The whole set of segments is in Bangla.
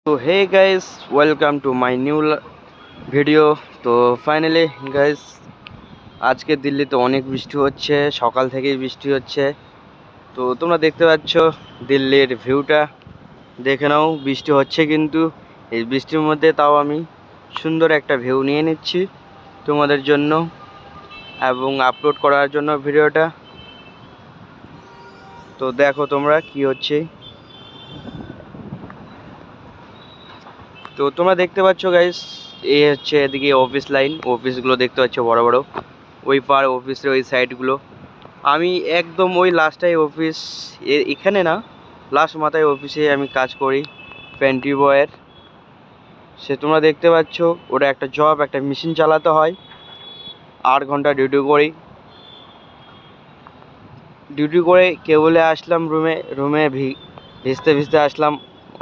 তো hey guys, welcome to my new video. তো ফাইনালি গাইস, আজকে দিল্লিতে অনেক বৃষ্টি হচ্ছে, সকাল থেকেই বৃষ্টি হচ্ছে। তো তোমরা দেখতে পাচ্ছ দিল্লির ভিউটা, দেখে নাও। বৃষ্টি হচ্ছে কিন্তু এই বৃষ্টির মধ্যে তাও আমি সুন্দর একটা ভিউ নিয়ে নিচ্ছি তোমাদের জন্য এবং আপলোড করার জন্য ভিডিওটা। তো দেখো তোমরা কি হচ্ছে। তো তোমরা দেখতে পাচ্ছ গাইস, এই হচ্ছে এদিকে অফিস লাইন, অফিসগুলো দেখতে পাচ্ছ বড় বড়। ওই পার অফিসের ওই সাইডগুলো, আমি একদম ওই লাস্টটাই অফিস, এখানে না, লাস্ট মাথায় অফিসে আমি কাজ করি পেন্ট্রি বয়ের। সে তোমরা দেখতে পাচ্ছ ওটা একটা জব, একটা মেশিন চালাতে হয়। 8 ঘন্টা ডিউটি করে কেবলে আসলাম রুমে ভিজতে ভিজতে আসলাম।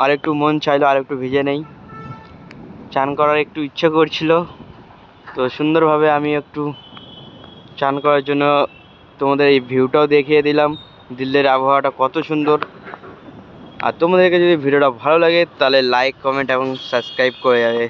আর একটু মন চাইলো আর একটু ভিজে নেই, চান করার একটু ইচ্ছে করছিল। তো সুন্দরভাবে আমি একটু চান করার জন্য তোমাদের এই ভিউটাও দেখিয়ে দিলাম, দিল্লির আবহাওয়াটা কত সুন্দর। আর তোমাদেরকে যদি ভিডিওটা ভালো লাগে তাহলে লাইক, কমেন্ট এবং সাবস্ক্রাইব করে যাবে।